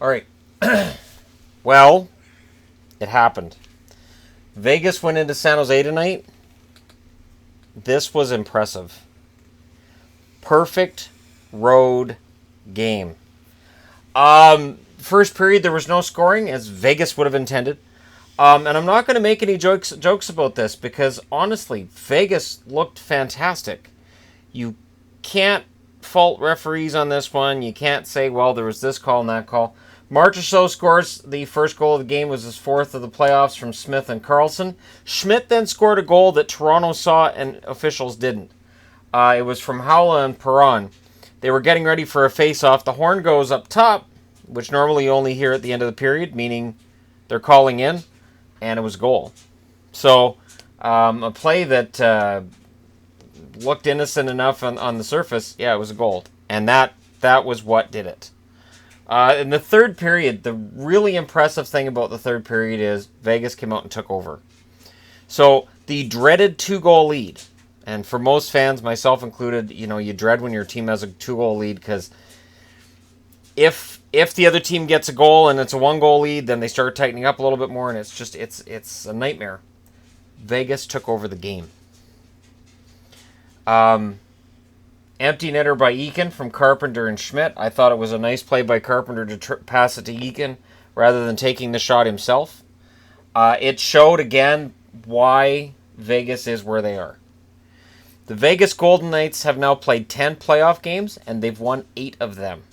All right. Well, it happened. Vegas went into San Jose tonight. This was impressive. Perfect road game. First period, there was no scoring, as Vegas would have intended. And I'm not going to make any jokes about this because, honestly, Vegas looked fantastic. You can't fault referees on this one. You can't say, well, there was this call and that call. Marchessault scores the first goal of the game, was his fourth of the playoffs from Smith and Carlson. Schmidt then scored a goal that Toronto saw and officials didn't. It was from Howla and Perron. They were getting ready for a face-off. The horn goes up top, which normally you only hear at the end of the period, meaning they're calling in, and it was a goal. So, a play that looked innocent enough on the surface, yeah, it was a goal. And that was what did it. In the third period, the really impressive thing about the third period is Vegas came out and took over. So, the dreaded 2-goal lead, and for most fans, myself included, you dread when your team has a 2-goal lead because if the other team gets a goal and it's a 1-goal lead, then they start tightening up a little bit more, and it's a nightmare. Vegas took over the game. Empty netter by Eakin from Carpenter and Schmidt. I thought it was a nice play by Carpenter to pass it to Eakin rather than taking the shot himself. It showed again why Vegas is where they are. The Vegas Golden Knights have now played 10 playoff games, and they've won 8 of them.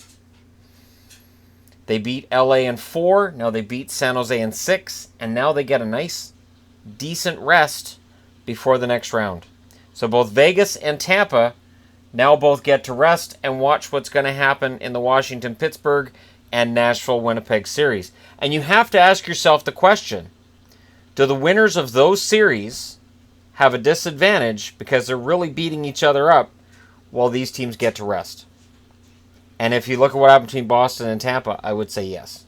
They beat LA in 4, now they beat San Jose in 6, and now they get a nice, decent rest before the next round. So both Vegas and Tampa now both get to rest and watch what's going to happen in the Washington-Pittsburgh and Nashville-Winnipeg series. And you have to ask yourself the question, do the winners of those series have a disadvantage because they're really beating each other up while these teams get to rest? And if you look at what happened between Boston and Tampa, I would say yes.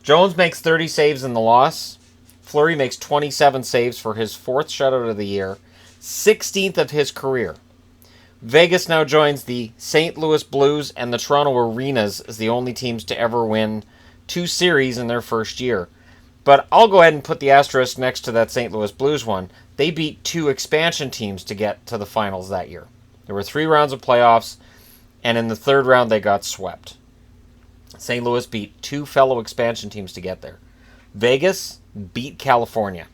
Jones makes 30 saves in the loss. Fleury makes 27 saves for his 4th shutout of the year, 16th of his career. Vegas now joins the St. Louis Blues and the Toronto Arenas as the only teams to ever win 2 series in their first year. But I'll go ahead and put the asterisk next to that St. Louis Blues one. They beat 2 expansion teams to get to the finals that year. There were 3 rounds of playoffs, and in the 3rd round they got swept. St. Louis beat 2 fellow expansion teams to get there. Vegas beat California.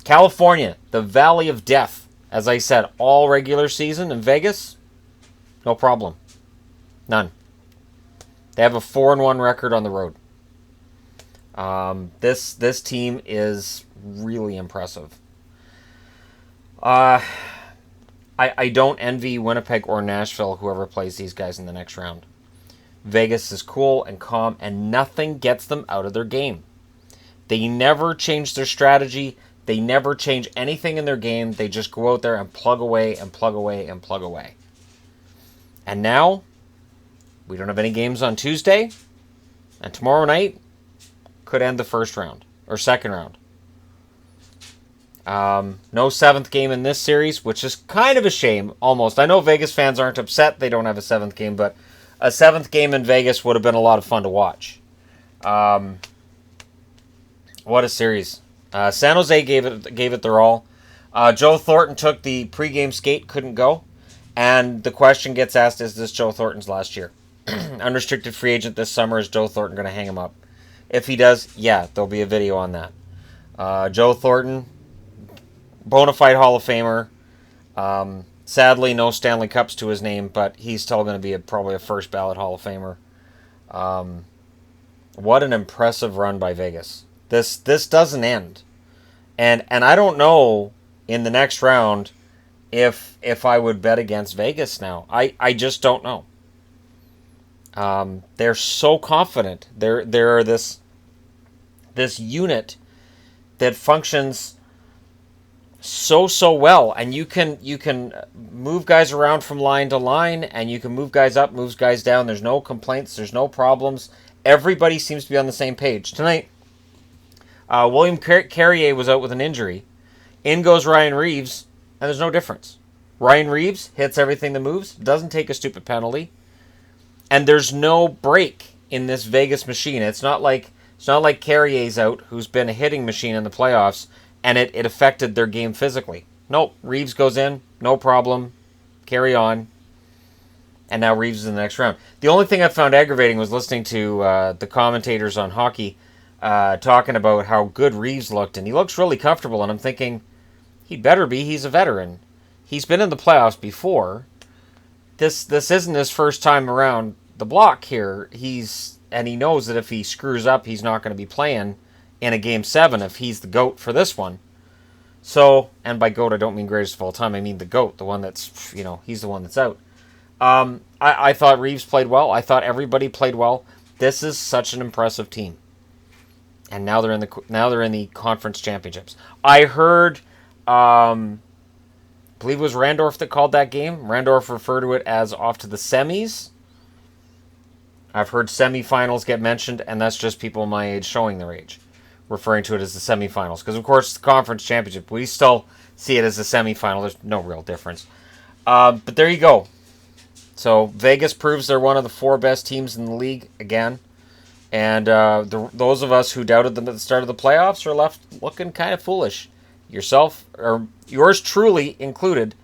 California, the Valley of Death. As I said, all regular season in Vegas, no problem. None. They have a 4-1 record on the road. This team is really impressive. I don't envy Winnipeg or Nashville, whoever plays these guys in the next round. Vegas is cool and calm, and nothing gets them out of their game. They never change their strategy. They never change anything in their game. They just go out there and plug away and plug away and plug away. And now, we don't have any games on Tuesday. And tomorrow night could end the first round. Or second round. No 7th game in this series, which is kind of a shame, almost. I know Vegas fans aren't upset they don't have a 7th game, but a 7th game in Vegas would have been a lot of fun to watch. What a series. San Jose gave it their all. Joe Thornton took the pregame skate, couldn't go. And the question gets asked, is this Joe Thornton's last year? Unrestricted free agent this summer, is Joe Thornton going to hang him up? If he does, yeah, there'll be a video on that. Joe Thornton, bona fide Hall of Famer. Sadly, no Stanley Cups to his name, but he's still going to be probably a first ballot Hall of Famer. What an impressive run by Vegas. This doesn't end. And I don't know in the next round if I would bet against Vegas now. I just don't know. They're so confident. They're this unit that functions so well, and you can move guys around from line to line, and you can move guys up, moves guys down. There's no complaints. There's no problems. Everybody seems to be on the same page tonight. William Carrier was out with an injury. In goes Ryan Reeves, and there's no difference. Ryan Reeves hits everything that moves, doesn't take a stupid penalty. And there's no break in this Vegas machine. It's not like Carrier's out, who's been a hitting machine in the playoffs, and it affected their game physically. Nope, Reeves goes in, no problem, carry on, and now Reeves is in the next round. The only thing I found aggravating was listening to the commentators on hockey talking about how good Reeves looked, and he looks really comfortable, and I'm thinking, he'd better be, he's a veteran. He's been in the playoffs before. This isn't his first time around the block here. And he knows that if he screws up, he's not going to be playing in a Game 7 if he's the GOAT for this one. So, and by GOAT I don't mean greatest of all time, I mean the GOAT, the one that's, he's the one that's out. I thought Reeves played well. I thought everybody played well. This is such an impressive team. And now they're in the conference championships. I heard, I believe it was Randorf that called that game. Randorf referred to it as off to the semis. I've heard semifinals get mentioned, and that's just people my age showing their age, referring to it as the semifinals. Because, of course, it's the conference championship. We still see it as a semifinal. There's no real difference. But there you go. So Vegas proves they're one of the 4 best teams in the league again. And those of us who doubted them at the start of the playoffs are left looking kind of foolish. Yourself, or yours truly included.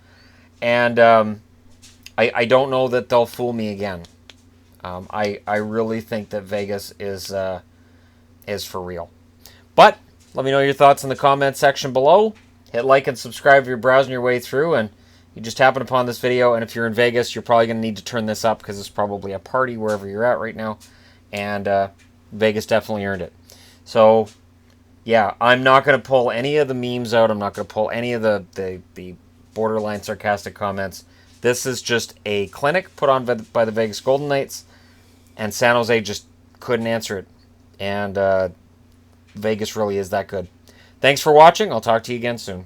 And I don't know that they'll fool me again. I really think that Vegas is for real. But let me know your thoughts in the comment section below. Hit like and subscribe if you're browsing your way through and you just happen upon this video. And if you're in Vegas, you're probably going to need to turn this up because it's probably a party wherever you're at right now. And Vegas definitely earned it. So, yeah, I'm not going to pull any of the memes out. I'm not going to pull any of the borderline sarcastic comments. This is just a clinic put on by the Vegas Golden Knights. And San Jose just couldn't answer it. And Vegas really is that good. Thanks for watching. I'll talk to you again soon.